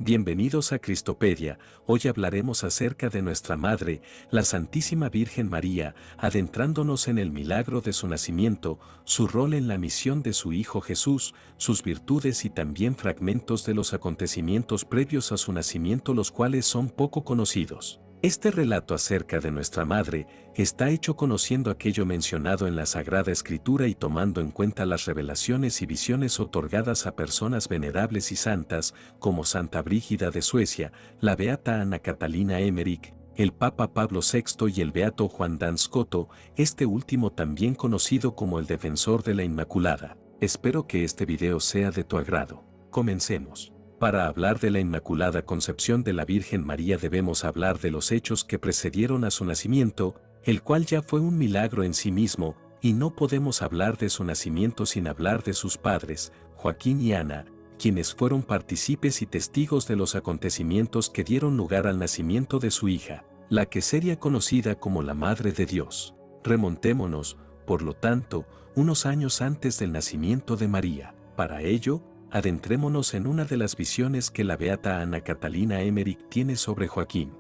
Bienvenidos a Cristopedia. Hoy hablaremos acerca de nuestra Madre, la Santísima Virgen María, adentrándonos en el milagro de su nacimiento, su rol en la misión de su Hijo Jesús, sus virtudes y también fragmentos de los acontecimientos previos a su nacimiento, los cuales son poco conocidos. Este relato acerca de nuestra Madre está hecho conociendo aquello mencionado en la Sagrada Escritura y tomando en cuenta las revelaciones y visiones otorgadas a personas venerables y santas como Santa Brígida de Suecia, la Beata Ana Catalina Emmerich, el Papa Pablo VI y el Beato Juan Dan Scoto, este último también conocido como el Defensor de la Inmaculada. Espero que este video sea de tu agrado. Comencemos. Para hablar de la Inmaculada Concepción de la Virgen María debemos hablar de los hechos que precedieron a su nacimiento, el cual ya fue un milagro en sí mismo, y no podemos hablar de su nacimiento sin hablar de sus padres, Joaquín y Ana, quienes fueron partícipes y testigos de los acontecimientos que dieron lugar al nacimiento de su hija, la que sería conocida como la Madre de Dios. Remontémonos, por lo tanto, unos años antes del nacimiento de María. Para ello, adentrémonos en una de las visiones que la Beata Ana Catalina Emmerich tiene sobre Joaquín.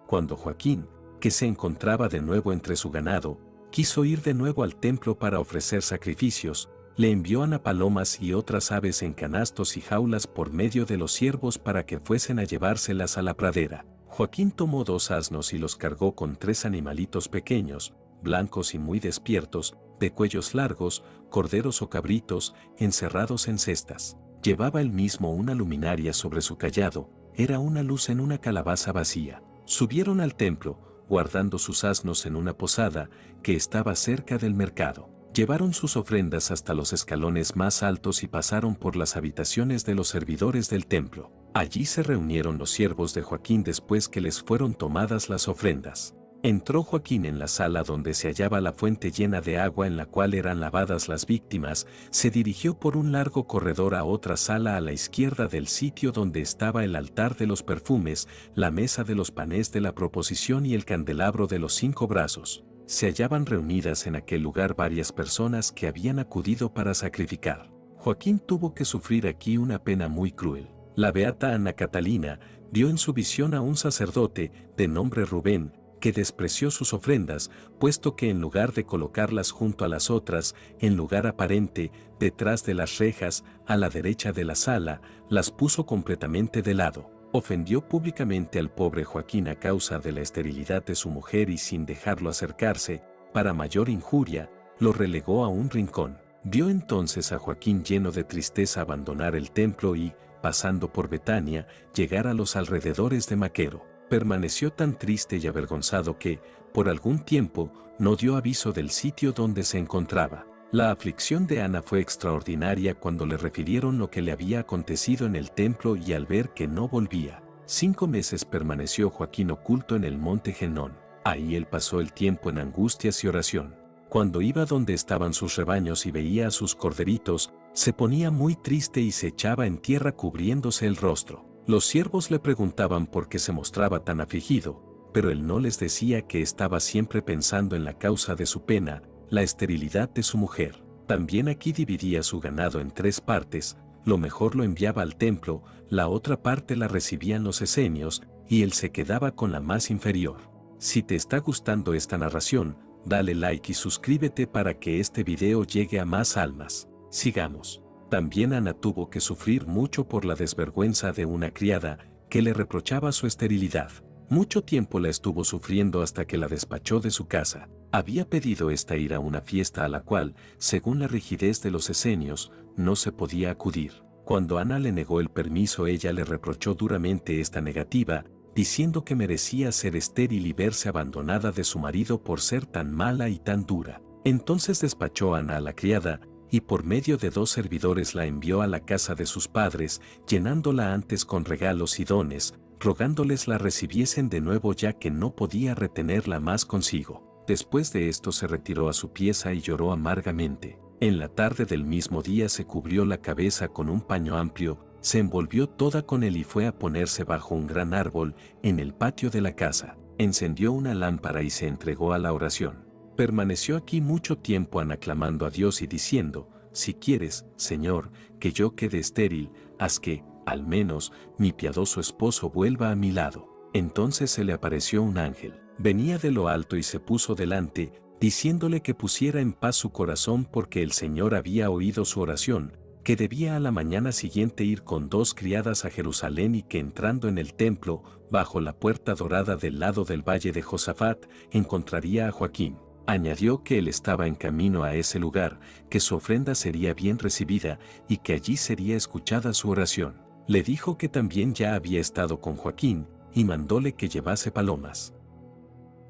Cuando Joaquín, que se encontraba de nuevo entre su ganado, quiso ir de nuevo al templo para ofrecer sacrificios, le envió Ana palomas y otras aves en canastos y jaulas por medio de los siervos para que fuesen a llevárselas a la pradera. Joaquín tomó 2 asnos y los cargó con 3 animalitos pequeños, blancos y muy despiertos, de cuellos largos, corderos o cabritos, encerrados en cestas. Llevaba él mismo una luminaria sobre su cayado, era una luz en una calabaza vacía. Subieron al templo, guardando sus asnos en una posada, que estaba cerca del mercado. Llevaron sus ofrendas hasta los escalones más altos y pasaron por las habitaciones de los servidores del templo. Allí se reunieron los siervos de Joaquín después que les fueron tomadas las ofrendas. Entró Joaquín en la sala donde se hallaba la fuente llena de agua en la cual eran lavadas las víctimas, se dirigió por un largo corredor a otra sala a la izquierda del sitio donde estaba el altar de los perfumes, la mesa de los panes de la proposición y el candelabro de los 5 brazos. Se hallaban reunidas en aquel lugar varias personas que habían acudido para sacrificar. Joaquín tuvo que sufrir aquí una pena muy cruel. La Beata Ana Catalina vio en su visión a un sacerdote, de nombre Rubén, que despreció sus ofrendas, puesto que en lugar de colocarlas junto a las otras, en lugar aparente, detrás de las rejas, a la derecha de la sala, las puso completamente de lado. Ofendió públicamente al pobre Joaquín a causa de la esterilidad de su mujer y sin dejarlo acercarse, para mayor injuria, lo relegó a un rincón. Vio entonces a Joaquín lleno de tristeza abandonar el templo y, pasando por Betania, llegar a los alrededores de Maquero. Permaneció tan triste y avergonzado que, por algún tiempo, no dio aviso del sitio donde se encontraba. La aflicción de Ana fue extraordinaria cuando le refirieron lo que le había acontecido en el templo y al ver que no volvía. 5 meses permaneció Joaquín oculto en el monte Genón. Ahí él pasó el tiempo en angustias y oración. Cuando iba donde estaban sus rebaños y veía a sus corderitos, se ponía muy triste y se echaba en tierra cubriéndose el rostro. Los siervos le preguntaban por qué se mostraba tan afligido, pero él no les decía que estaba siempre pensando en la causa de su pena, la esterilidad de su mujer. También aquí dividía su ganado en 3 partes, lo mejor lo enviaba al templo, la otra parte la recibían los esenios, y él se quedaba con la más inferior. Si te está gustando esta narración, dale like y suscríbete para que este video llegue a más almas. Sigamos. También Ana tuvo que sufrir mucho por la desvergüenza de una criada que le reprochaba su esterilidad. Mucho tiempo la estuvo sufriendo hasta que la despachó de su casa. Había pedido esta ir a una fiesta a la cual, según la rigidez de los esenios, no se podía acudir. Cuando Ana le negó el permiso, ella le reprochó duramente esta negativa, diciendo que merecía ser estéril y verse abandonada de su marido por ser tan mala y tan dura. Entonces despachó Ana a la criada, y por medio de 2 servidores la envió a la casa de sus padres, llenándola antes con regalos y dones, rogándoles la recibiesen de nuevo ya que no podía retenerla más consigo. Después de esto se retiró a su pieza y lloró amargamente. En la tarde del mismo día se cubrió la cabeza con un paño amplio, se envolvió toda con él y fue a ponerse bajo un gran árbol, en el patio de la casa. Encendió una lámpara y se entregó a la oración. Permaneció aquí mucho tiempo Ana clamando a Dios y diciendo: si quieres, Señor, que yo quede estéril, haz que, al menos mi piadoso esposo vuelva a mi lado. Entonces se le apareció un ángel. Venía de lo alto y se puso delante, diciéndole que pusiera en paz su corazón porque el Señor había oído su oración, que debía a la mañana siguiente ir con 2 criadas a Jerusalén y que entrando en el templo, bajo la puerta dorada del lado del valle de Josafat, encontraría a Joaquín. Añadió que él estaba en camino a ese lugar, que su ofrenda sería bien recibida y que allí sería escuchada su oración. Le dijo que también ya había estado con Joaquín y mandóle que llevase palomas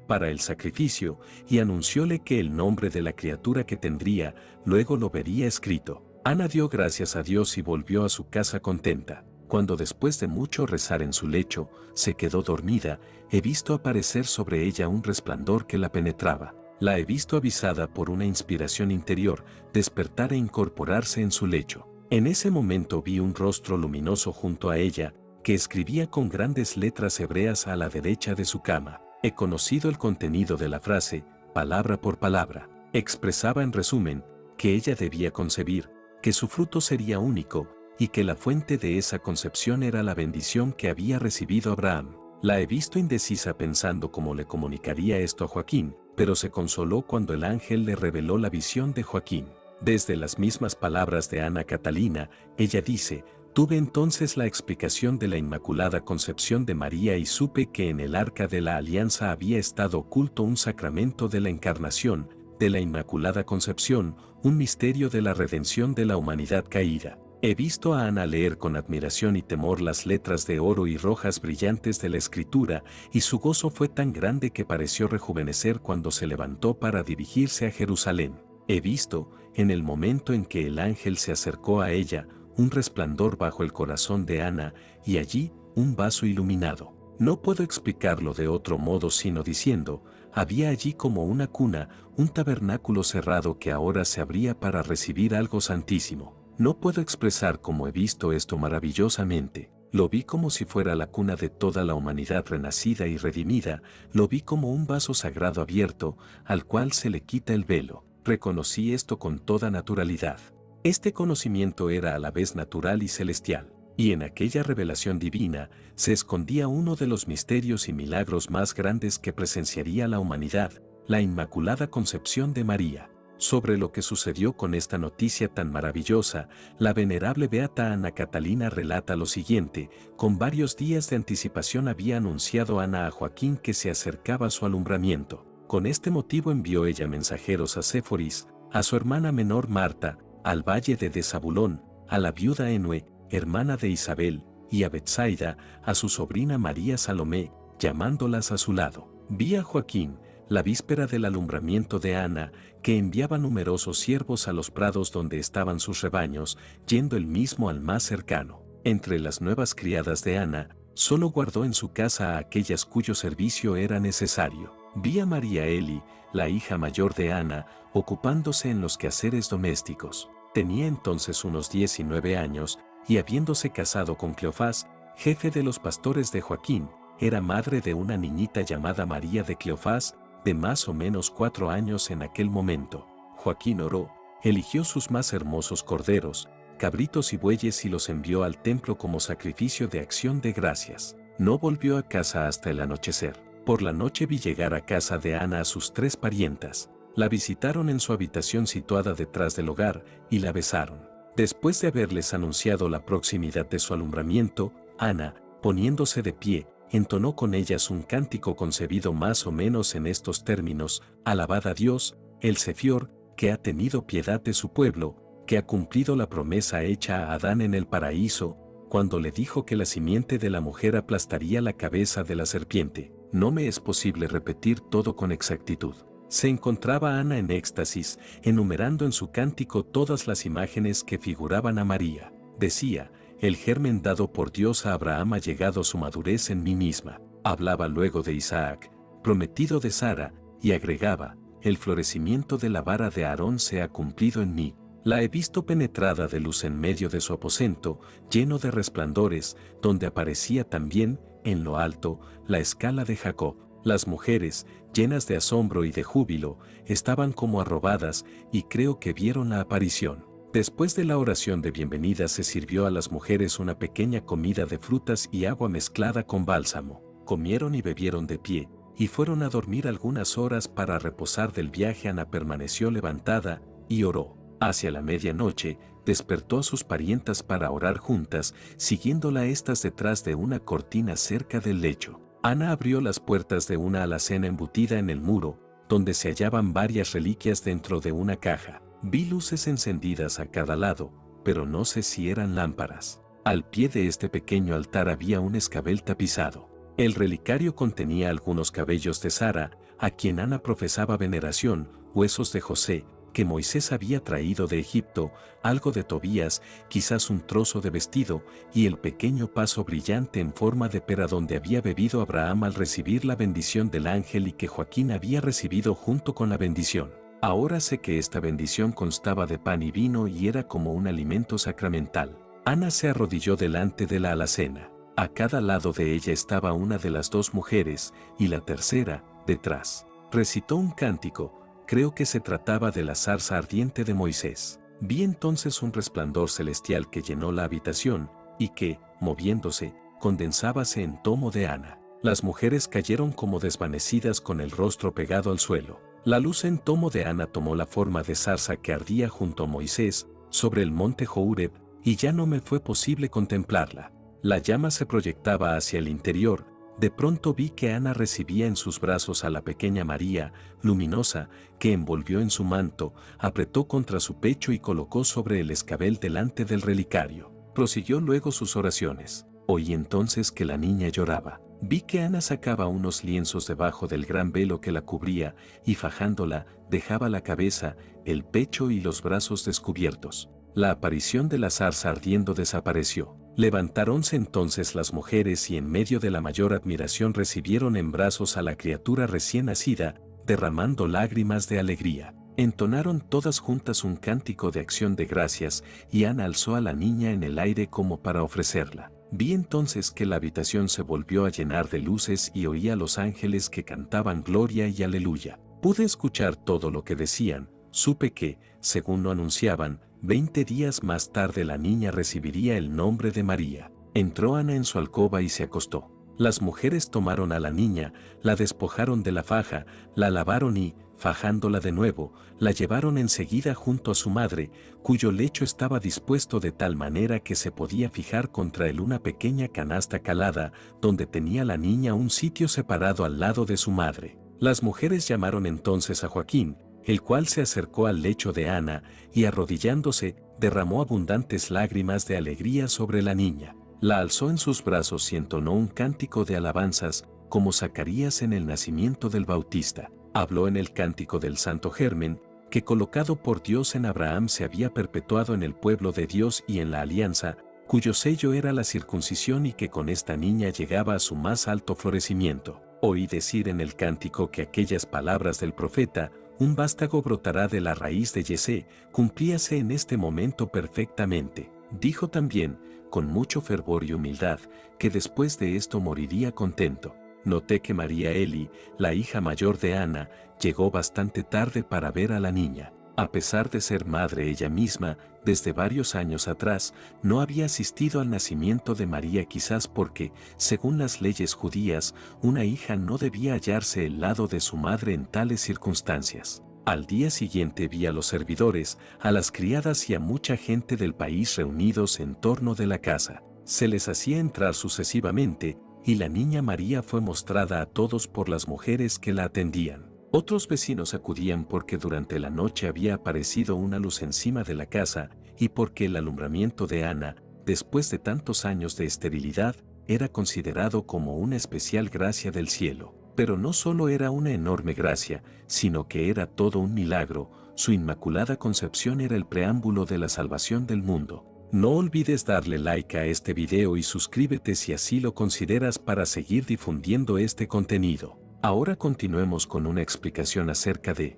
para el sacrificio y anuncióle que el nombre de la criatura que tendría luego lo vería escrito. Ana dio gracias a Dios y volvió a su casa contenta. Cuando después de mucho rezar en su lecho, se quedó dormida, he visto aparecer sobre ella un resplandor que la penetraba. La he visto avisada por una inspiración interior, despertar e incorporarse en su lecho. En ese momento vi un rostro luminoso junto a ella, que escribía con grandes letras hebreas a la derecha de su cama. He conocido el contenido de la frase, palabra por palabra. Expresaba en resumen, que ella debía concebir, que su fruto sería único, y que la fuente de esa concepción era la bendición que había recibido Abraham. La he visto indecisa pensando cómo le comunicaría esto a Joaquín, pero se consoló cuando el ángel le reveló la visión de Joaquín. Desde las mismas palabras de Ana Catalina, ella dice, tuve entonces la explicación de la Inmaculada Concepción de María y supe que en el Arca de la Alianza había estado oculto un sacramento de la Encarnación, de la Inmaculada Concepción, un misterio de la redención de la humanidad caída. He visto a Ana leer con admiración y temor las letras de oro y rojas brillantes de la Escritura, y su gozo fue tan grande que pareció rejuvenecer cuando se levantó para dirigirse a Jerusalén. He visto, en el momento en que el ángel se acercó a ella, un resplandor bajo el corazón de Ana, y allí, un vaso iluminado. No puedo explicarlo de otro modo sino diciendo, había allí como una cuna, un tabernáculo cerrado que ahora se abría para recibir algo santísimo. No puedo expresar cómo he visto esto maravillosamente. Lo vi como si fuera la cuna de toda la humanidad renacida y redimida, lo vi como un vaso sagrado abierto, al cual se le quita el velo. Reconocí esto con toda naturalidad. Este conocimiento era a la vez natural y celestial, y en aquella revelación divina se escondía uno de los misterios y milagros más grandes que presenciaría la humanidad, la Inmaculada Concepción de María. Sobre lo que sucedió con esta noticia tan maravillosa, la venerable beata Ana Catalina relata lo siguiente: con varios días de anticipación había anunciado Ana a Joaquín que se acercaba su alumbramiento. Con este motivo envió ella mensajeros a Séforis, a su hermana menor Marta, al valle de Zabulón, a la viuda Enue, hermana de Isabel, y a Betsaida, a su sobrina María Salomé, llamándolas a su lado. Vi a Joaquín, la víspera del alumbramiento de Ana, que enviaba numerosos siervos a los prados donde estaban sus rebaños, yendo él mismo al más cercano. Entre las nuevas criadas de Ana, solo guardó en su casa a aquellas cuyo servicio era necesario. Vi a María Eli, la hija mayor de Ana, ocupándose en los quehaceres domésticos. Tenía entonces unos 19 años, y habiéndose casado con Cleofás, jefe de los pastores de Joaquín, era madre de una niñita llamada María de Cleofás, de más o menos 4 años en aquel momento. Joaquín oró, eligió sus más hermosos corderos, cabritos y bueyes y los envió al templo como sacrificio de acción de gracias. No volvió a casa hasta el anochecer. Por la noche vi llegar a casa de Ana a sus 3 parientas. La visitaron en su habitación situada detrás del hogar y la besaron. Después de haberles anunciado la proximidad de su alumbramiento, Ana, poniéndose de pie, entonó con ellas un cántico concebido más o menos en estos términos: alabad a Dios, el Sefior, que ha tenido piedad de su pueblo, que ha cumplido la promesa hecha a Adán en el paraíso, cuando le dijo que la simiente de la mujer aplastaría la cabeza de la serpiente. No me es posible repetir todo con exactitud. Se encontraba Ana en éxtasis, enumerando en su cántico todas las imágenes que figuraban a María. Decía, el germen dado por Dios a Abraham ha llegado a su madurez en mí misma. Hablaba luego de Isaac, prometido de Sara, y agregaba, el florecimiento de la vara de Aarón se ha cumplido en mí. La he visto penetrada de luz en medio de su aposento, lleno de resplandores, donde aparecía también, en lo alto, la escala de Jacob. Las mujeres, llenas de asombro y de júbilo, estaban como arrobadas, y creo que vieron la aparición. Después de la oración de bienvenida se sirvió a las mujeres una pequeña comida de frutas y agua mezclada con bálsamo. Comieron y bebieron de pie, y fueron a dormir algunas horas para reposar del viaje. Ana permaneció levantada y oró. Hacia la medianoche, despertó a sus parientas para orar juntas, siguiéndola estas detrás de una cortina cerca del lecho. Ana abrió las puertas de una alacena embutida en el muro, donde se hallaban varias reliquias dentro de una caja. Vi luces encendidas a cada lado, pero no sé si eran lámparas. Al pie de este pequeño altar había un escabel tapizado. El relicario contenía algunos cabellos de Sara, a quien Ana profesaba veneración, huesos de José, que Moisés había traído de Egipto, algo de Tobías, quizás un trozo de vestido, y el pequeño vaso brillante en forma de pera donde había bebido Abraham al recibir la bendición del ángel y que Joaquín había recibido junto con la bendición. Ahora sé que esta bendición constaba de pan y vino y era como un alimento sacramental. Ana se arrodilló delante de la alacena. A cada lado de ella estaba una de las dos mujeres, y la tercera, detrás. Recitó un cántico. Creo que se trataba de la zarza ardiente de Moisés. Vi entonces un resplandor celestial que llenó la habitación, y que, moviéndose, condensábase en tomo de Ana. Las mujeres cayeron como desvanecidas con el rostro pegado al suelo. La luz en tomo de Ana tomó la forma de zarza que ardía junto a Moisés, sobre el monte Horeb, y ya no me fue posible contemplarla. La llama se proyectaba hacia el interior. De pronto vi que Ana recibía en sus brazos a la pequeña María, luminosa, que envolvió en su manto, apretó contra su pecho y colocó sobre el escabel delante del relicario. Prosiguió luego sus oraciones. Oí entonces que la niña lloraba. Vi que Ana sacaba unos lienzos debajo del gran velo que la cubría, y fajándola, dejaba la cabeza, el pecho y los brazos descubiertos. La aparición de la zarza ardiendo desapareció. Levantaronse entonces las mujeres y en medio de la mayor admiración recibieron en brazos a la criatura recién nacida, derramando lágrimas de alegría. Entonaron todas juntas un cántico de acción de gracias, y Ana alzó a la niña en el aire como para ofrecerla. Vi entonces que la habitación se volvió a llenar de luces y oí a los ángeles que cantaban gloria y aleluya. Pude escuchar todo lo que decían. Supe que, según lo anunciaban, 20 días más tarde la niña recibiría el nombre de María. Entró Ana en su alcoba y se acostó. Las mujeres tomaron a la niña, la despojaron de la faja, la lavaron y, fajándola de nuevo, la llevaron enseguida junto a su madre, cuyo lecho estaba dispuesto de tal manera que se podía fijar contra él una pequeña canasta calada, donde tenía la niña un sitio separado al lado de su madre. Las mujeres llamaron entonces a Joaquín, el cual se acercó al lecho de Ana, y arrodillándose, derramó abundantes lágrimas de alegría sobre la niña. La alzó en sus brazos y entonó un cántico de alabanzas, como Zacarías en el nacimiento del Bautista. Habló en el cántico del santo germen, que colocado por Dios en Abraham se había perpetuado en el pueblo de Dios y en la alianza, cuyo sello era la circuncisión y que con esta niña llegaba a su más alto florecimiento. Oí decir en el cántico que aquellas palabras del profeta, un vástago brotará de la raíz de Yesé, cumplíase en este momento perfectamente. Dijo también, con mucho fervor y humildad, que después de esto moriría contento. Noté que María Eli, la hija mayor de Ana, llegó bastante tarde para ver a la niña. A pesar de ser madre ella misma, desde varios años atrás, no había asistido al nacimiento de María quizás porque, según las leyes judías, una hija no debía hallarse al lado de su madre en tales circunstancias. Al día siguiente vi a los servidores, a las criadas y a mucha gente del país reunidos en torno de la casa. Se les hacía entrar sucesivamente, y la niña María fue mostrada a todos por las mujeres que la atendían. Otros vecinos acudían porque durante la noche había aparecido una luz encima de la casa y porque el alumbramiento de Ana, después de tantos años de esterilidad, era considerado como una especial gracia del cielo. Pero no solo era una enorme gracia, sino que era todo un milagro. Su inmaculada concepción era el preámbulo de la salvación del mundo. No olvides darle like a este video y suscríbete si así lo consideras para seguir difundiendo este contenido. Ahora continuemos con una explicación acerca de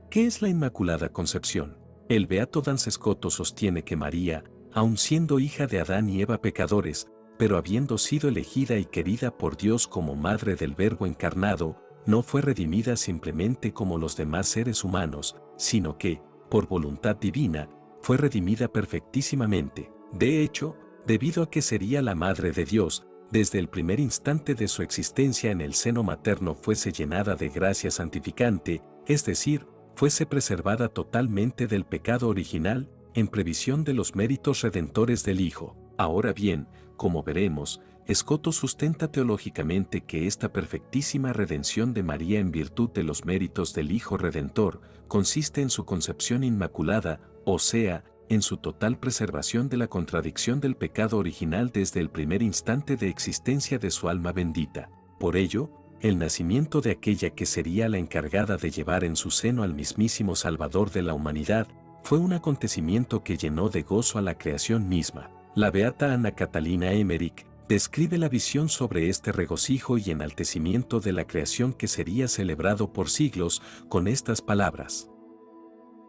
¿qué es la Inmaculada Concepción? El beato Duns Scotus sostiene que María, aun siendo hija de Adán y Eva pecadores, pero habiendo sido elegida y querida por Dios como madre del Verbo encarnado, no fue redimida simplemente como los demás seres humanos, sino que, por voluntad divina, fue redimida perfectísimamente. De hecho, debido a que sería la Madre de Dios, desde el primer instante de su existencia en el seno materno fuese llenada de gracia santificante, es decir, fuese preservada totalmente del pecado original, en previsión de los méritos redentores del Hijo. Ahora bien, como veremos, Escoto sustenta teológicamente que esta perfectísima redención de María en virtud de los méritos del Hijo Redentor consiste en su concepción inmaculada, o sea, en su total preservación de la contradicción del pecado original desde el primer instante de existencia de su alma bendita. Por ello, el nacimiento de aquella que sería la encargada de llevar en su seno al mismísimo Salvador de la humanidad, fue un acontecimiento que llenó de gozo a la creación misma. La beata Ana Catalina Emmerich describe la visión sobre este regocijo y enaltecimiento de la creación que sería celebrado por siglos con estas palabras: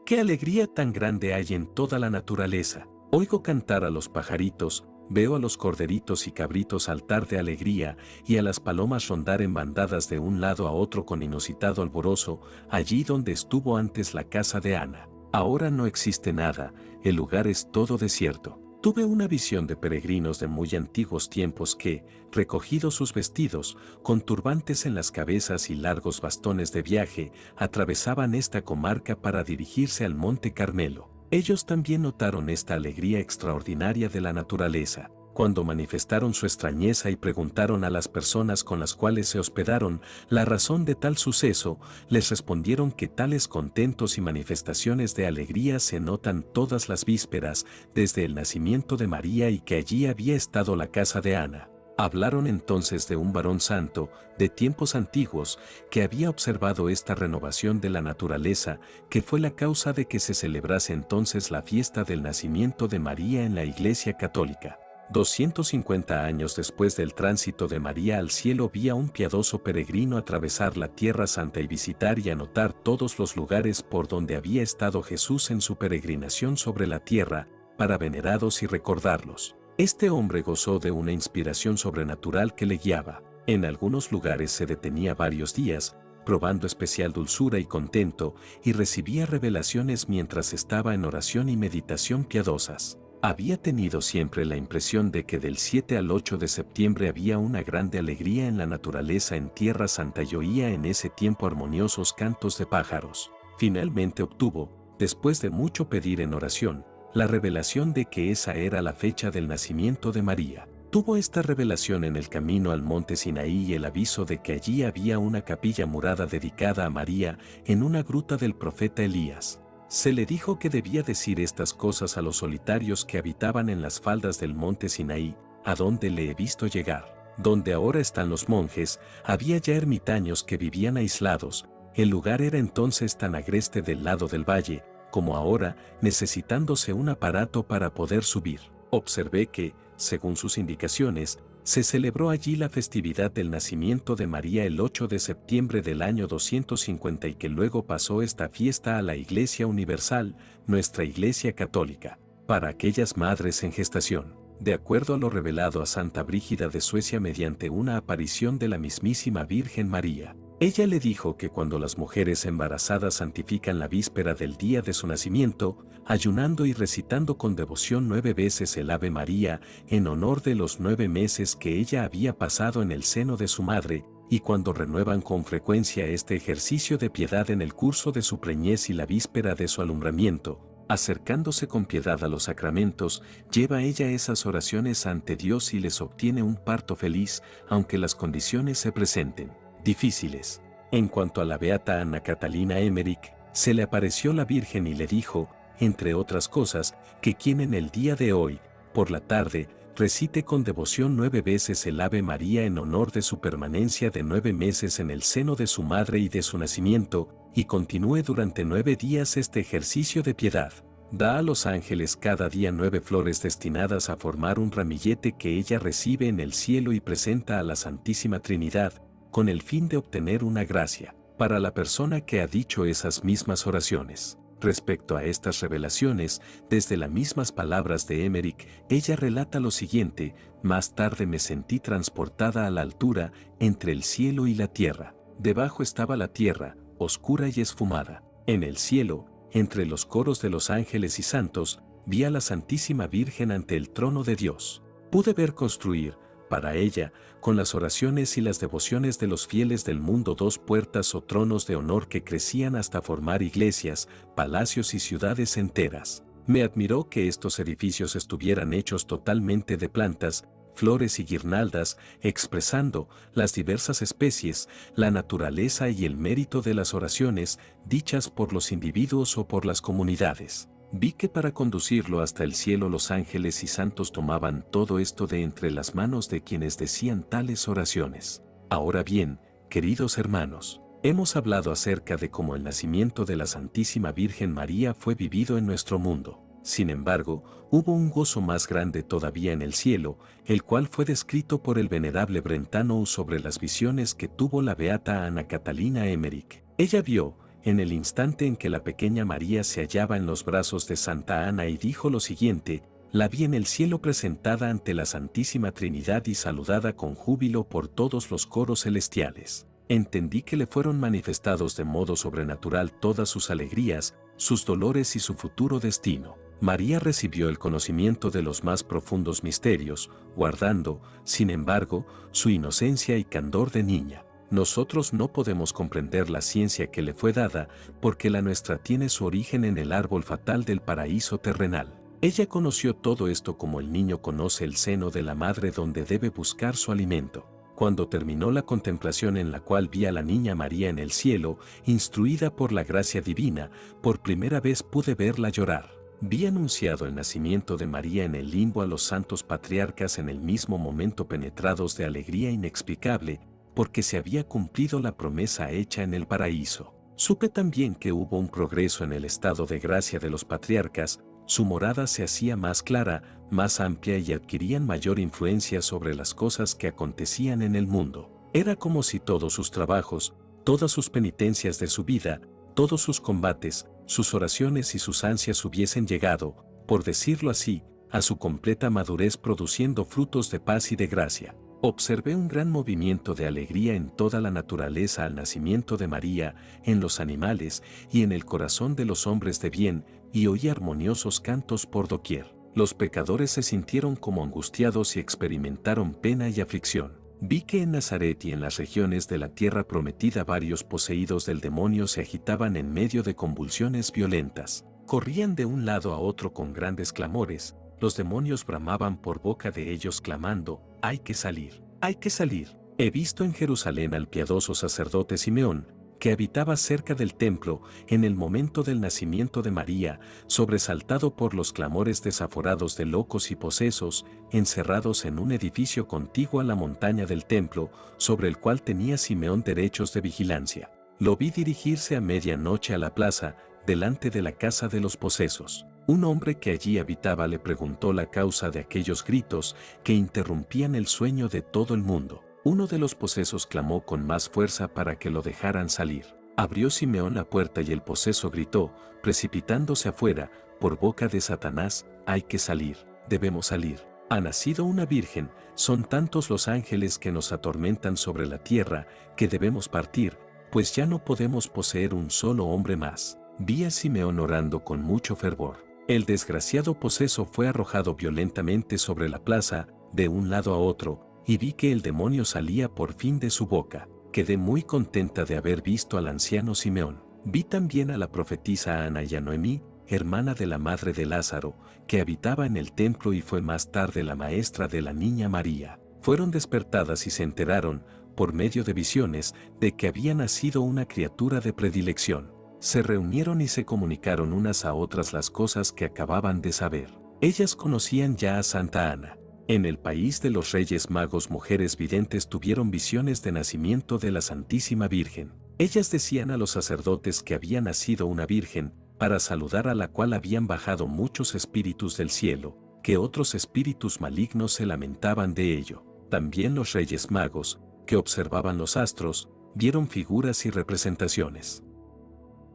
«¡Qué alegría tan grande hay en toda la naturaleza! Oigo cantar a los pajaritos, veo a los corderitos y cabritos saltar de alegría y a las palomas rondar en bandadas de un lado a otro con inusitado alborozo, allí donde estuvo antes la casa de Ana. Ahora no existe nada, el lugar es todo desierto». Tuve una visión de peregrinos de muy antiguos tiempos que, recogidos sus vestidos, con turbantes en las cabezas y largos bastones de viaje, atravesaban esta comarca para dirigirse al Monte Carmelo. Ellos también notaron esta alegría extraordinaria de la naturaleza. Cuando manifestaron su extrañeza y preguntaron a las personas con las cuales se hospedaron la razón de tal suceso, les respondieron que tales contentos y manifestaciones de alegría se notan todas las vísperas desde el nacimiento de María y que allí había estado la casa de Ana. Hablaron entonces de un varón santo, de tiempos antiguos, que había observado esta renovación de la naturaleza, que fue la causa de que se celebrase entonces la fiesta del nacimiento de María en la Iglesia Católica. 250 años después del tránsito de María al cielo, vi a un piadoso peregrino atravesar la Tierra Santa y visitar y anotar todos los lugares por donde había estado Jesús en su peregrinación sobre la tierra, para venerarlos y recordarlos. Este hombre gozó de una inspiración sobrenatural que le guiaba. En algunos lugares se detenía varios días, probando especial dulzura y contento, y recibía revelaciones mientras estaba en oración y meditación piadosas. Había tenido siempre la impresión de que del 7 al 8 de septiembre había una grande alegría en la naturaleza en Tierra Santa y oía en ese tiempo armoniosos cantos de pájaros. Finalmente obtuvo, después de mucho pedir en oración, la revelación de que esa era la fecha del nacimiento de María. Tuvo esta revelación en el camino al monte Sinaí y el aviso de que allí había una capilla murada dedicada a María en una gruta del profeta Elías. Se le dijo que debía decir estas cosas a los solitarios que habitaban en las faldas del monte Sinaí, a donde le he visto llegar. Donde ahora están los monjes, había ya ermitaños que vivían aislados. El lugar era entonces tan agreste del lado del valle, como ahora, necesitándose un aparato para poder subir. Observé que, según sus indicaciones, se celebró allí la festividad del nacimiento de María el 8 de septiembre del año 250 y que luego pasó esta fiesta a la Iglesia Universal, nuestra Iglesia Católica, para aquellas madres en gestación, de acuerdo a lo revelado a Santa Brígida de Suecia mediante una aparición de la mismísima Virgen María. Ella le dijo que cuando las mujeres embarazadas santifican la víspera del día de su nacimiento, ayunando y recitando con devoción 9 veces el Ave María en honor de los 9 meses que ella había pasado en el seno de su madre, y cuando renuevan con frecuencia este ejercicio de piedad en el curso de su preñez y la víspera de su alumbramiento, acercándose con piedad a los sacramentos, lleva ella esas oraciones ante Dios y les obtiene un parto feliz, aunque las condiciones se presenten difíciles. En cuanto a la beata Ana Catalina Emmerich, se le apareció la Virgen y le dijo, entre otras cosas, que quien en el día de hoy, por la tarde, recite con devoción 9 veces el Ave María en honor de su permanencia de 9 meses en el seno de su madre y de su nacimiento, y continúe durante 9 días este ejercicio de piedad. Da a los ángeles cada día 9 flores destinadas a formar un ramillete que ella recibe en el cielo y presenta a la Santísima Trinidad, con el fin de obtener una gracia, para la persona que ha dicho esas mismas oraciones. Respecto a estas revelaciones, desde las mismas palabras de Emmerich, ella relata lo siguiente: más tarde me sentí transportada a la altura, entre el cielo y la tierra. Debajo estaba la tierra, oscura y esfumada. En el cielo, entre los coros de los ángeles y santos, vi a la Santísima Virgen ante el trono de Dios. Pude ver construir, para ella, con las oraciones y las devociones de los fieles del mundo, 2 puertas o tronos de honor que crecían hasta formar iglesias, palacios y ciudades enteras. Me admiró que estos edificios estuvieran hechos totalmente de plantas, flores y guirnaldas, expresando las diversas especies, la naturaleza y el mérito de las oraciones dichas por los individuos o por las comunidades. Vi que para conducirlo hasta el cielo los ángeles y santos tomaban todo esto de entre las manos de quienes decían tales oraciones. Ahora bien, queridos hermanos, hemos hablado acerca de cómo el nacimiento de la Santísima Virgen María fue vivido en nuestro mundo. Sin embargo, hubo un gozo más grande todavía en el cielo, el cual fue descrito por el venerable Brentano sobre las visiones que tuvo la beata Ana Catalina Emmerich. Ella vio, en el instante en que la pequeña María se hallaba en los brazos de Santa Ana, y dijo lo siguiente: la vi en el cielo presentada ante la Santísima Trinidad y saludada con júbilo por todos los coros celestiales. Entendí que le fueron manifestados de modo sobrenatural todas sus alegrías, sus dolores y su futuro destino. María recibió el conocimiento de los más profundos misterios, guardando, sin embargo, su inocencia y candor de niña. Nosotros no podemos comprender la ciencia que le fue dada, porque la nuestra tiene su origen en el árbol fatal del paraíso terrenal. Ella conoció todo esto como el niño conoce el seno de la madre donde debe buscar su alimento. Cuando terminó la contemplación en la cual vi a la niña María en el cielo, instruida por la gracia divina, por primera vez pude verla llorar. Vi anunciado el nacimiento de María en el limbo a los santos patriarcas en el mismo momento, penetrados de alegría inexplicable, porque se había cumplido la promesa hecha en el paraíso. Supe también que hubo un progreso en el estado de gracia de los patriarcas, su morada se hacía más clara, más amplia y adquirían mayor influencia sobre las cosas que acontecían en el mundo. Era como si todos sus trabajos, todas sus penitencias de su vida, todos sus combates, sus oraciones y sus ansias hubiesen llegado, por decirlo así, a su completa madurez, produciendo frutos de paz y de gracia. Observé un gran movimiento de alegría en toda la naturaleza al nacimiento de María, en los animales y en el corazón de los hombres de bien, y oí armoniosos cantos por doquier. Los pecadores se sintieron como angustiados y experimentaron pena y aflicción. Vi que en Nazaret y en las regiones de la tierra prometida varios poseídos del demonio se agitaban en medio de convulsiones violentas. Corrían de un lado a otro con grandes clamores. Los demonios bramaban por boca de ellos clamando: «¡Hay que salir! ¡Hay que salir!». He visto en Jerusalén al piadoso sacerdote Simeón, que habitaba cerca del templo en el momento del nacimiento de María, sobresaltado por los clamores desaforados de locos y posesos, encerrados en un edificio contiguo a la montaña del templo, sobre el cual tenía Simeón derechos de vigilancia. Lo vi dirigirse a medianoche a la plaza, delante de la casa de los posesos. Un hombre que allí habitaba le preguntó la causa de aquellos gritos que interrumpían el sueño de todo el mundo. Uno de los posesos clamó con más fuerza para que lo dejaran salir. Abrió Simeón la puerta y el poseso gritó, precipitándose afuera, por boca de Satanás: «Hay que salir, debemos salir. Ha nacido una virgen, son tantos los ángeles que nos atormentan sobre la tierra, que debemos partir, pues ya no podemos poseer un solo hombre más». Vi a Simeón orando con mucho fervor. El desgraciado poseso fue arrojado violentamente sobre la plaza, de un lado a otro, y vi que el demonio salía por fin de su boca. Quedé muy contenta de haber visto al anciano Simeón. Vi también a la profetisa Ana y a Noemí, hermana de la madre de Lázaro, que habitaba en el templo y fue más tarde la maestra de la niña María. Fueron despertadas y se enteraron, por medio de visiones, de que había nacido una criatura de predilección. Se reunieron y se comunicaron unas a otras las cosas que acababan de saber. Ellas conocían ya a Santa Ana. En el país de los Reyes Magos, mujeres videntes tuvieron visiones de nacimiento de la Santísima Virgen. Ellas decían a los sacerdotes que había nacido una virgen, para saludar a la cual habían bajado muchos espíritus del cielo, que otros espíritus malignos se lamentaban de ello. También los Reyes Magos, que observaban los astros, vieron figuras y representaciones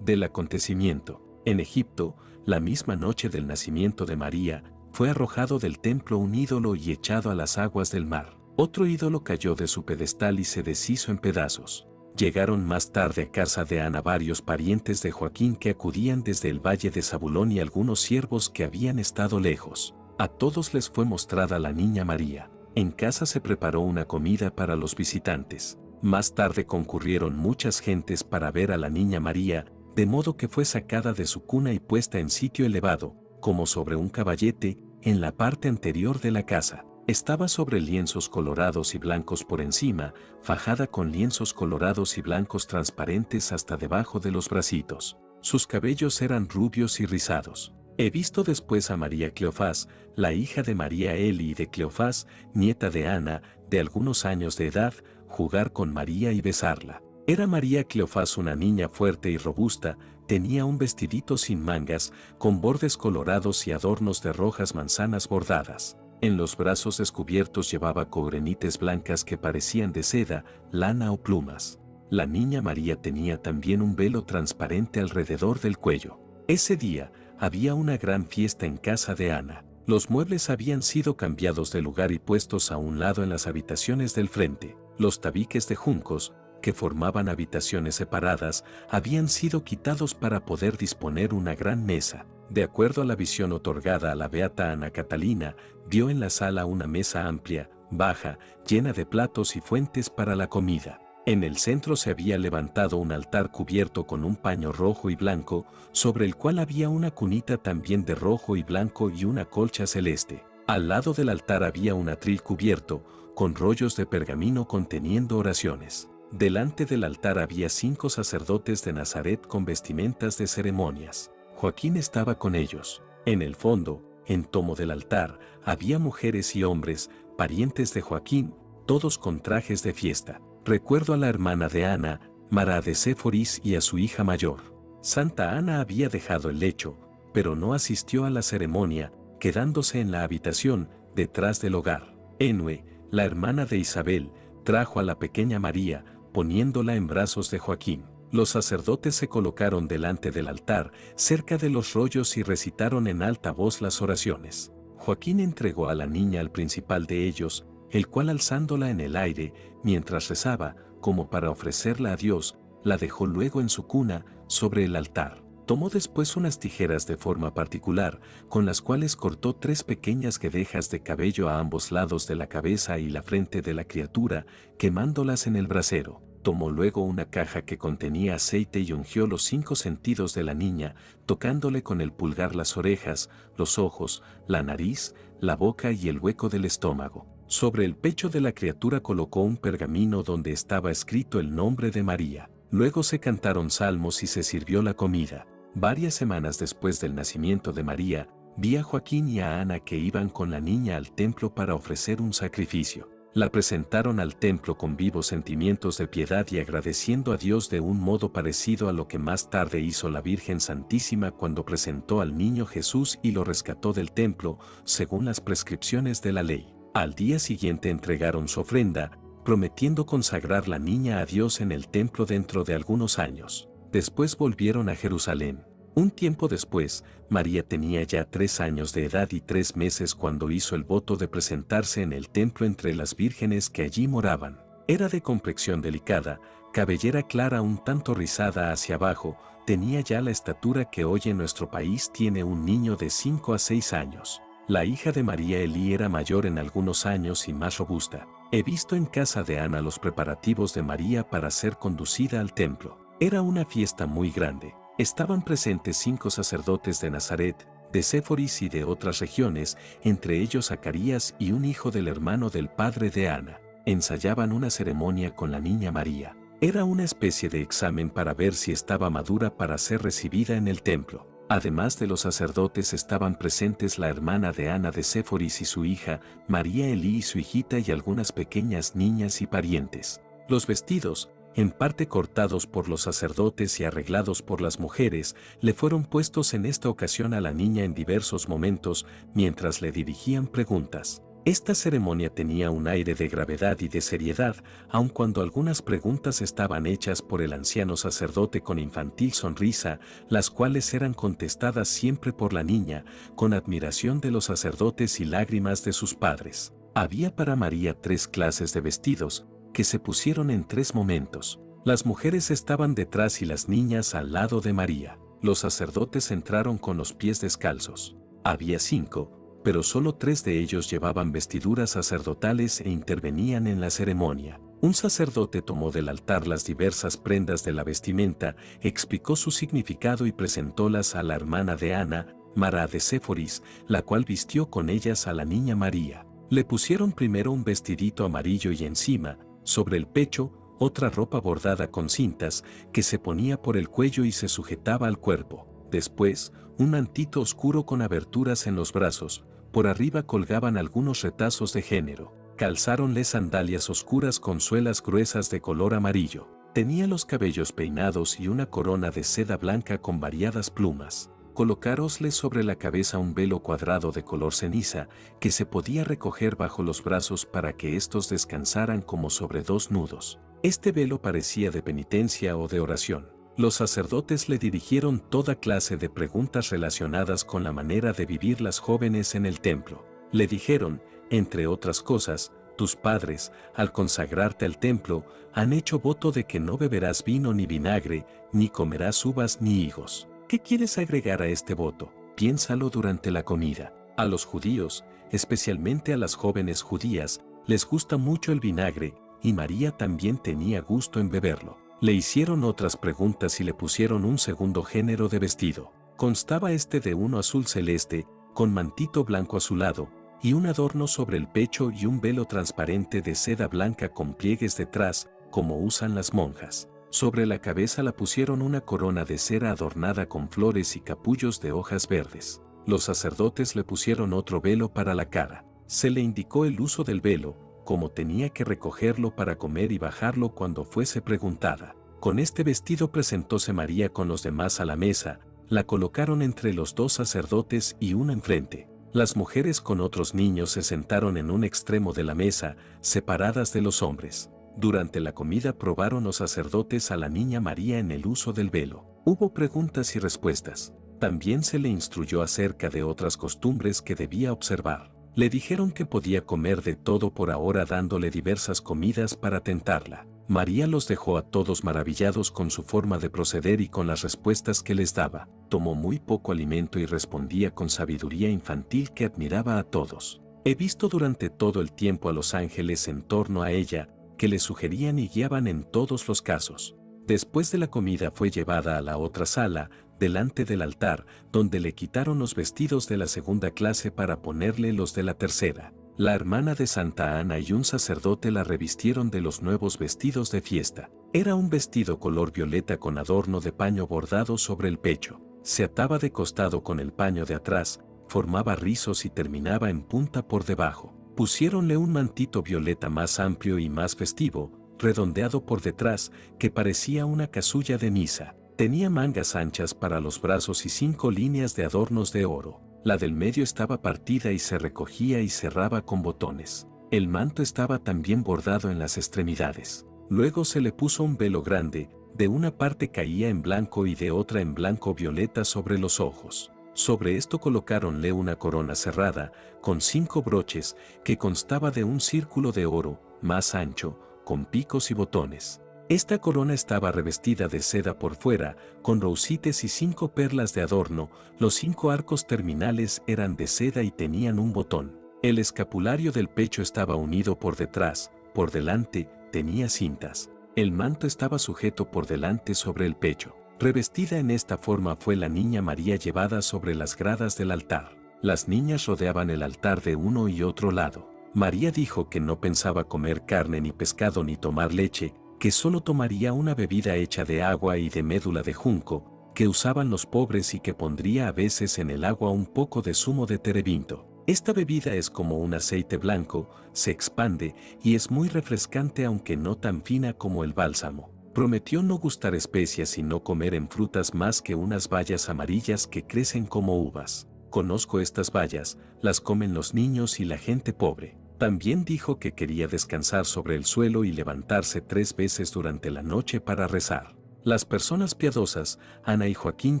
del acontecimiento. En Egipto, la misma noche del nacimiento de María, fue arrojado del templo un ídolo y echado a las aguas del mar. Otro ídolo cayó de su pedestal y se deshizo en pedazos. Llegaron más tarde a casa de Ana varios parientes de Joaquín que acudían desde el valle de Zabulón y algunos siervos que habían estado lejos. A todos les fue mostrada la niña María. En casa se preparó una comida para los visitantes. Más tarde concurrieron muchas gentes para ver a la niña María, de modo que fue sacada de su cuna y puesta en sitio elevado, como sobre un caballete, en la parte anterior de la casa. Estaba sobre lienzos colorados y blancos por encima, fajada con lienzos colorados y blancos transparentes hasta debajo de los bracitos. Sus cabellos eran rubios y rizados. He visto después a María Cleofás, la hija de María Eli y de Cleofás, nieta de Ana, de algunos años de edad, jugar con María y besarla. Era María Cleofás una niña fuerte y robusta, tenía un vestidito sin mangas, con bordes colorados y adornos de rojas manzanas bordadas. En los brazos descubiertos llevaba cobrenites blancas que parecían de seda, lana o plumas. La niña María tenía también un velo transparente alrededor del cuello. Ese día, había una gran fiesta en casa de Ana. Los muebles habían sido cambiados de lugar y puestos a un lado en las habitaciones del frente. Los tabiques de juncos, que formaban habitaciones separadas, habían sido quitados para poder disponer una gran mesa. De acuerdo a la visión otorgada a la beata Ana Catalina, vio en la sala una mesa amplia, baja, llena de platos y fuentes para la comida. En el centro se había levantado un altar cubierto con un paño rojo y blanco, sobre el cual había una cunita también de rojo y blanco y una colcha celeste. Al lado del altar había un atril cubierto, con rollos de pergamino conteniendo oraciones. Delante del altar había 5 sacerdotes de Nazaret con vestimentas de ceremonias. Joaquín estaba con ellos. En el fondo, en tomo del altar, había mujeres y hombres, parientes de Joaquín, todos con trajes de fiesta. Recuerdo a la hermana de Ana, Mara de Séforis, y a su hija mayor. Santa Ana había dejado el lecho, pero no asistió a la ceremonia, quedándose en la habitación, detrás del hogar. Enue, la hermana de Isabel, trajo a la pequeña María, poniéndola en brazos de Joaquín. Los sacerdotes se colocaron delante del altar, cerca de los rollos y recitaron en alta voz las oraciones. Joaquín entregó a la niña al principal de ellos, el cual alzándola en el aire, mientras rezaba, como para ofrecerla a Dios, la dejó luego en su cuna, sobre el altar. Tomó después unas tijeras de forma particular, con las cuales cortó 3 pequeñas guedejas de cabello a ambos lados de la cabeza y la frente de la criatura, quemándolas en el brasero. Tomó luego una caja que contenía aceite y ungió los 5 sentidos de la niña, tocándole con el pulgar las orejas, los ojos, la nariz, la boca y el hueco del estómago. Sobre el pecho de la criatura colocó un pergamino donde estaba escrito el nombre de María. Luego se cantaron salmos y se sirvió la comida. Varias semanas después del nacimiento de María, vi a Joaquín y a Ana que iban con la niña al templo para ofrecer un sacrificio. La presentaron al templo con vivos sentimientos de piedad y agradeciendo a Dios de un modo parecido a lo que más tarde hizo la Virgen Santísima cuando presentó al niño Jesús y lo rescató del templo, según las prescripciones de la ley. Al día siguiente entregaron su ofrenda, prometiendo consagrar la niña a Dios en el templo dentro de algunos años. Después volvieron a Jerusalén. Un tiempo después, María tenía ya 3 años de edad y 3 meses cuando hizo el voto de presentarse en el templo entre las vírgenes que allí moraban. Era de complexión delicada, cabellera clara un tanto rizada hacia abajo, tenía ya la estatura que hoy en nuestro país tiene un niño de 5 a 6 años. La hija de María Elí era mayor en algunos años y más robusta. He visto en casa de Ana los preparativos de María para ser conducida al templo. Era una fiesta muy grande. Estaban presentes 5 sacerdotes de Nazaret, de Séforis y de otras regiones, entre ellos Zacarías y un hijo del hermano del padre de Ana. Ensayaban una ceremonia con la niña María. Era una especie de examen para ver si estaba madura para ser recibida en el templo. Además de los sacerdotes estaban presentes la hermana de Ana de Séforis y su hija, María Elí y su hijita y algunas pequeñas niñas y parientes. Los vestidos, en parte cortados por los sacerdotes y arreglados por las mujeres, le fueron puestos en esta ocasión a la niña en diversos momentos mientras le dirigían preguntas. Esta ceremonia tenía un aire de gravedad y de seriedad, aun cuando algunas preguntas estaban hechas por el anciano sacerdote con infantil sonrisa, las cuales eran contestadas siempre por la niña, con admiración de los sacerdotes y lágrimas de sus padres. Había para María 3 clases de vestidos, que se pusieron en 3 momentos. Las mujeres estaban detrás y las niñas al lado de María. Los sacerdotes entraron con los pies descalzos. Había 5, pero solo 3 de ellos llevaban vestiduras sacerdotales e intervenían en la ceremonia. Un sacerdote tomó del altar las diversas prendas de la vestimenta, explicó su significado y presentólas a la hermana de Ana, Mara de Séforis, la cual vistió con ellas a la niña María. Le pusieron primero un vestidito amarillo y encima, sobre el pecho, otra ropa bordada con cintas que se ponía por el cuello y se sujetaba al cuerpo. Después, un mantito oscuro con aberturas en los brazos, por arriba colgaban algunos retazos de género. Calzáronle sandalias oscuras con suelas gruesas de color amarillo. Tenía los cabellos peinados y una corona de seda blanca con variadas plumas. Colocárosle sobre la cabeza un velo cuadrado de color ceniza que se podía recoger bajo los brazos para que éstos descansaran como sobre 2 nudos. Este velo parecía de penitencia o de oración. Los sacerdotes le dirigieron toda clase de preguntas relacionadas con la manera de vivir las jóvenes en el templo. Le dijeron, entre otras cosas, tus padres, al consagrarte al templo, han hecho voto de que no beberás vino ni vinagre, ni comerás uvas ni higos. ¿Qué quieres agregar a este voto? Piénsalo durante la comida. A los judíos, especialmente a las jóvenes judías, les gusta mucho el vinagre, y María también tenía gusto en beberlo. Le hicieron otras preguntas y le pusieron un segundo género de vestido. Constaba este de uno azul celeste, con mantito blanco azulado, y un adorno sobre el pecho y un velo transparente de seda blanca con pliegues detrás, como usan las monjas. Sobre la cabeza la pusieron una corona de cera adornada con flores y capullos de hojas verdes. Los sacerdotes le pusieron otro velo para la cara. Se le indicó el uso del velo, como tenía que recogerlo para comer y bajarlo cuando fuese preguntada. Con este vestido presentóse María con los demás a la mesa, la colocaron entre los 2 sacerdotes y una enfrente. Las mujeres con otros niños se sentaron en un extremo de la mesa, separadas de los hombres. Durante la comida probaron los sacerdotes a la niña María en el uso del velo. Hubo preguntas y respuestas. También se le instruyó acerca de otras costumbres que debía observar. Le dijeron que podía comer de todo por ahora dándole diversas comidas para tentarla. María los dejó a todos maravillados con su forma de proceder y con las respuestas que les daba. Tomó muy poco alimento y respondía con sabiduría infantil que admiraba a todos. He visto durante todo el tiempo a los ángeles en torno a ella, que le sugerían y guiaban en todos los casos. Después de la comida fue llevada a la otra sala, delante del altar, donde le quitaron los vestidos de la segunda clase para ponerle los de la tercera. La hermana de Santa Ana y un sacerdote la revistieron de los nuevos vestidos de fiesta. Era un vestido color violeta con adorno de paño bordado sobre el pecho. Se ataba de costado con el paño de atrás, formaba rizos y terminaba en punta por debajo. Pusiéronle un mantito violeta más amplio y más festivo, redondeado por detrás, que parecía una casulla de misa. Tenía mangas anchas para los brazos y 5 líneas de adornos de oro. La del medio estaba partida y se recogía y cerraba con botones. El manto estaba también bordado en las extremidades. Luego se le puso un velo grande, de una parte caía en blanco y de otra en blanco violeta sobre los ojos. Sobre esto colocáronle una corona cerrada, con 5 broches, que constaba de un círculo de oro, más ancho, con picos y botones. Esta corona estaba revestida de seda por fuera, con rosites y 5 perlas de adorno. Los 5 arcos terminales eran de seda y tenían un botón. El escapulario del pecho estaba unido por detrás, por delante, tenía cintas. El manto estaba sujeto por delante sobre el pecho. Revestida en esta forma fue la niña María llevada sobre las gradas del altar. Las niñas rodeaban el altar de uno y otro lado. María dijo que no pensaba comer carne ni pescado ni tomar leche, que solo tomaría una bebida hecha de agua y de médula de junco, que usaban los pobres y que pondría a veces en el agua un poco de zumo de terebinto. Esta bebida es como un aceite blanco, se expande y es muy refrescante aunque no tan fina como el bálsamo. Prometió no gustar especias y no comer en frutas más que unas bayas amarillas que crecen como uvas. Conozco estas bayas, las comen los niños y la gente pobre. También dijo que quería descansar sobre el suelo y levantarse 3 veces durante la noche para rezar. Las personas piadosas, Ana y Joaquín,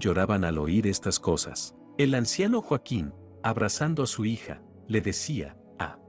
lloraban al oír estas cosas. El anciano Joaquín, abrazando a su hija, le decía: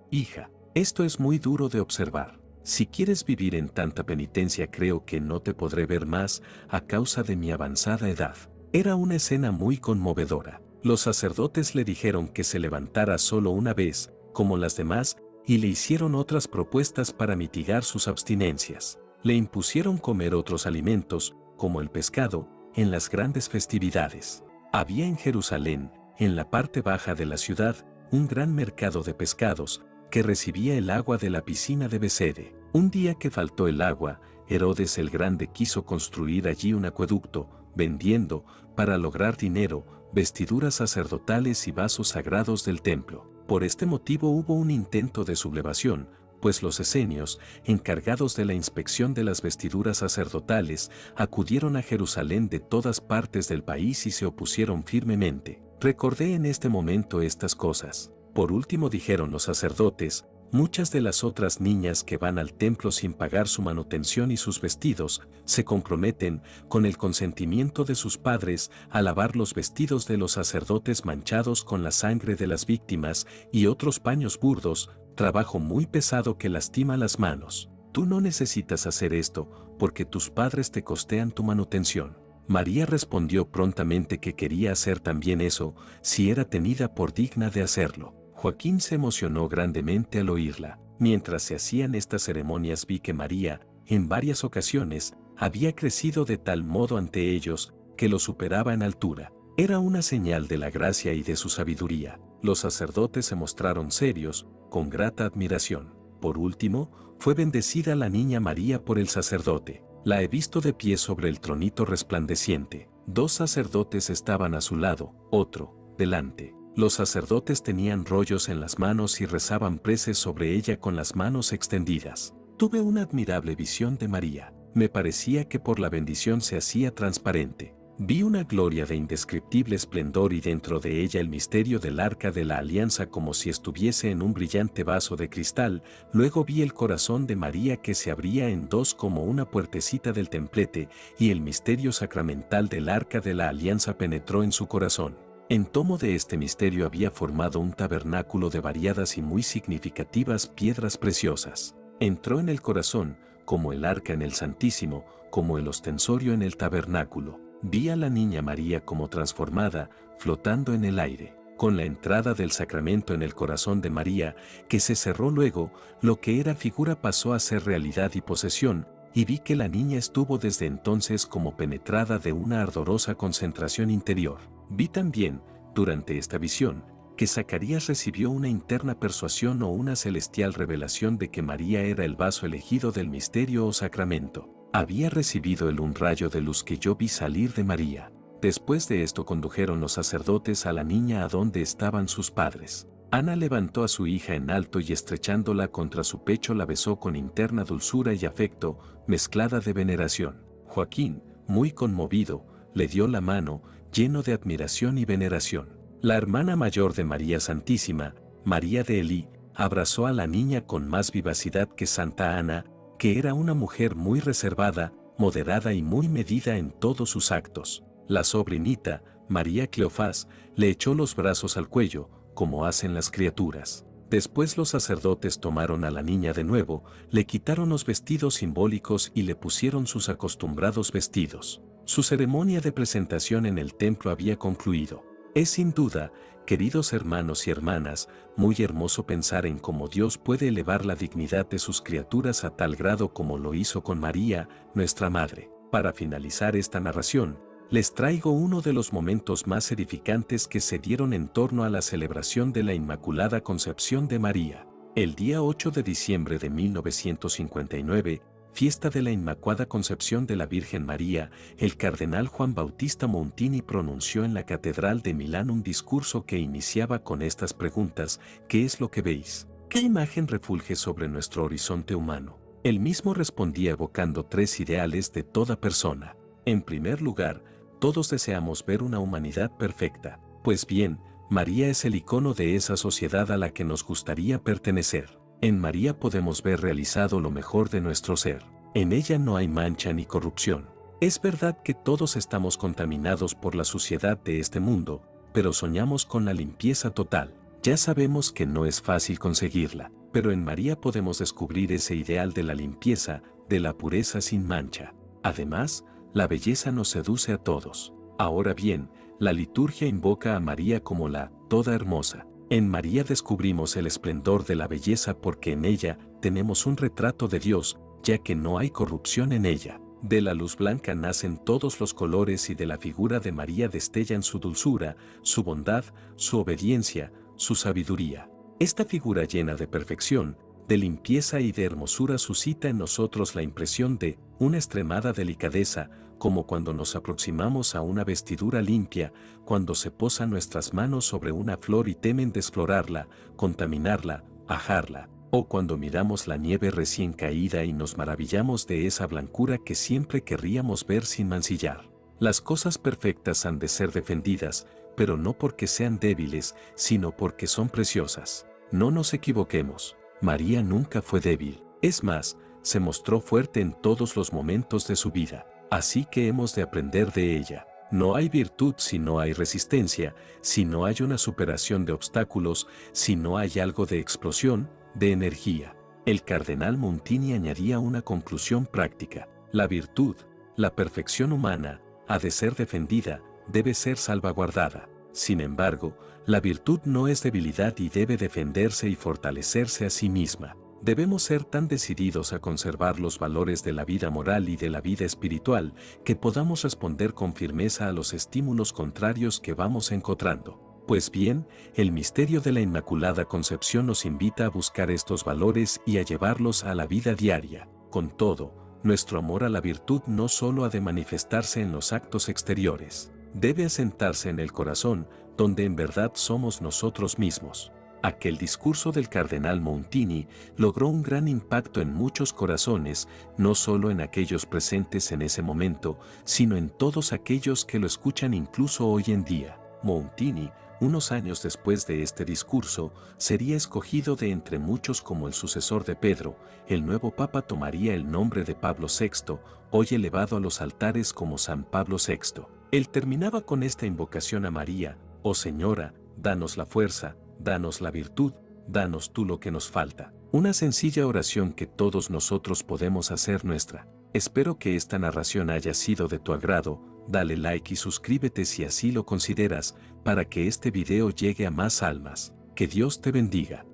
hija, esto es muy duro de observar. Si quieres vivir en tanta penitencia creo que no te podré ver más a causa de mi avanzada edad. Era una escena muy conmovedora. Los sacerdotes le dijeron que se levantara solo una vez, como las demás, y le hicieron otras propuestas para mitigar sus abstinencias. Le impusieron comer otros alimentos, como el pescado, en las grandes festividades. Había en Jerusalén, en la parte baja de la ciudad, un gran mercado de pescados, que recibía el agua de la piscina de Besede. Un día que faltó el agua, Herodes el Grande quiso construir allí un acueducto, vendiendo, para lograr dinero, vestiduras sacerdotales y vasos sagrados del templo. Por este motivo hubo un intento de sublevación, pues los esenios, encargados de la inspección de las vestiduras sacerdotales, acudieron a Jerusalén de todas partes del país y se opusieron firmemente. Recordé en este momento estas cosas. Por último dijeron los sacerdotes, muchas de las otras niñas que van al templo sin pagar su manutención y sus vestidos, se comprometen, con el consentimiento de sus padres, a lavar los vestidos de los sacerdotes manchados con la sangre de las víctimas y otros paños burdos, trabajo muy pesado que lastima las manos. Tú no necesitas hacer esto, porque tus padres te costean tu manutención. María respondió prontamente que quería hacer también eso, si era tenida por digna de hacerlo. Joaquín se emocionó grandemente al oírla. Mientras se hacían estas ceremonias vi que María, en varias ocasiones, había crecido de tal modo ante ellos, que lo superaba en altura. Era una señal de la gracia y de su sabiduría. Los sacerdotes se mostraron serios, con grata admiración. Por último, fue bendecida la niña María por el sacerdote. La he visto de pie sobre el tronito resplandeciente. 2 sacerdotes estaban a su lado, otro, delante. Los sacerdotes tenían rollos en las manos y rezaban preces sobre ella con las manos extendidas. Tuve una admirable visión de María. Me parecía que por la bendición se hacía transparente. Vi una gloria de indescriptible esplendor y dentro de ella el misterio del arca de la alianza como si estuviese en un brillante vaso de cristal. Luego vi el corazón de María que se abría en 2 como una puertecita del templete y el misterio sacramental del arca de la alianza penetró en su corazón. En tomo de este misterio había formado un tabernáculo de variadas y muy significativas piedras preciosas. Entró en el corazón, como el arca en el Santísimo, como el ostensorio en el tabernáculo. Vi a la niña María como transformada, flotando en el aire. Con la entrada del sacramento en el corazón de María, que se cerró luego, lo que era figura pasó a ser realidad y posesión, y vi que la niña estuvo desde entonces como penetrada de una ardorosa concentración interior. Vi también, durante esta visión, que Zacarías recibió una interna persuasión o una celestial revelación de que María era el vaso elegido del misterio o sacramento. Había recibido él un rayo de luz que yo vi salir de María. Después de esto condujeron los sacerdotes a la niña a donde estaban sus padres. Ana levantó a su hija en alto y estrechándola contra su pecho la besó con interna dulzura y afecto, mezclada de veneración. Joaquín, muy conmovido, le dio la mano, lleno de admiración y veneración. La hermana mayor de María Santísima, María de Elí, abrazó a la niña con más vivacidad que Santa Ana, que era una mujer muy reservada, moderada y muy medida en todos sus actos. La sobrinita, María Cleofás, le echó los brazos al cuello, como hacen las criaturas. Después los sacerdotes tomaron a la niña de nuevo, le quitaron los vestidos simbólicos y le pusieron sus acostumbrados vestidos. Su ceremonia de presentación en el templo había concluido. Es sin duda, queridos hermanos y hermanas, muy hermoso pensar en cómo Dios puede elevar la dignidad de sus criaturas a tal grado como lo hizo con María, nuestra Madre. Para finalizar esta narración, les traigo uno de los momentos más edificantes que se dieron en torno a la celebración de la Inmaculada Concepción de María. El día 8 de diciembre de 1959, fiesta de la Inmaculada Concepción de la Virgen María, el cardenal Juan Bautista Montini pronunció en la Catedral de Milán un discurso que iniciaba con estas preguntas: ¿qué es lo que veis? ¿Qué imagen refulge sobre nuestro horizonte humano? Él mismo respondía evocando 3 ideales de toda persona. En primer lugar, todos deseamos ver una humanidad perfecta. Pues bien, María es el icono de esa sociedad a la que nos gustaría pertenecer. En María podemos ver realizado lo mejor de nuestro ser. En ella no hay mancha ni corrupción. Es verdad que todos estamos contaminados por la suciedad de este mundo, pero soñamos con la limpieza total. Ya sabemos que no es fácil conseguirla. pero en María podemos descubrir ese ideal de la limpieza, de la pureza sin mancha. Además, la belleza nos seduce a todos. Ahora bien, la liturgia invoca a María como la toda hermosa. En María descubrimos el esplendor de la belleza porque en ella tenemos un retrato de Dios, ya que no hay corrupción en ella. De la luz blanca nacen todos los colores y de la figura de María destellan su dulzura, su bondad, su obediencia, su sabiduría. Esta figura llena de perfección, de limpieza y de hermosura suscita en nosotros la impresión de una extremada delicadeza, como cuando nos aproximamos a una vestidura limpia, cuando se posan nuestras manos sobre una flor y temen desflorarla, contaminarla, ajarla, o cuando miramos la nieve recién caída y nos maravillamos de esa blancura que siempre querríamos ver sin mancillar. Las cosas perfectas han de ser defendidas, pero no porque sean débiles, sino porque son preciosas. No nos equivoquemos, María nunca fue débil. Es más, se mostró fuerte en todos los momentos de su vida. Así que hemos de aprender de ella. No hay virtud si no hay resistencia, si no hay una superación de obstáculos, si no hay algo de explosión, de energía. El cardenal Montini añadía una conclusión práctica. La virtud, la perfección humana, ha de ser defendida, debe ser salvaguardada. Sin embargo, la virtud no es debilidad y debe defenderse y fortalecerse a sí misma. Debemos ser tan decididos a conservar los valores de la vida moral y de la vida espiritual que podamos responder con firmeza a los estímulos contrarios que vamos encontrando. Pues bien, el misterio de la Inmaculada Concepción nos invita a buscar estos valores y a llevarlos a la vida diaria. Con todo, nuestro amor a la virtud no solo ha de manifestarse en los actos exteriores, debe asentarse en el corazón, donde en verdad somos nosotros mismos. Aquel discurso del cardenal Montini logró un gran impacto en muchos corazones, no solo en aquellos presentes en ese momento, sino en todos aquellos que lo escuchan incluso hoy en día. Montini, unos años después de este discurso, sería escogido de entre muchos como el sucesor de Pedro. El nuevo papa tomaría el nombre de Pablo VI, hoy elevado a los altares como San Pablo VI. Él terminaba con esta invocación a María: «Oh Señora, danos la fuerza, danos la virtud, danos tú lo que nos falta». Una sencilla oración que todos nosotros podemos hacer nuestra. Espero que esta narración haya sido de tu agrado. Dale like y suscríbete si así lo consideras, para que este video llegue a más almas. Que Dios te bendiga.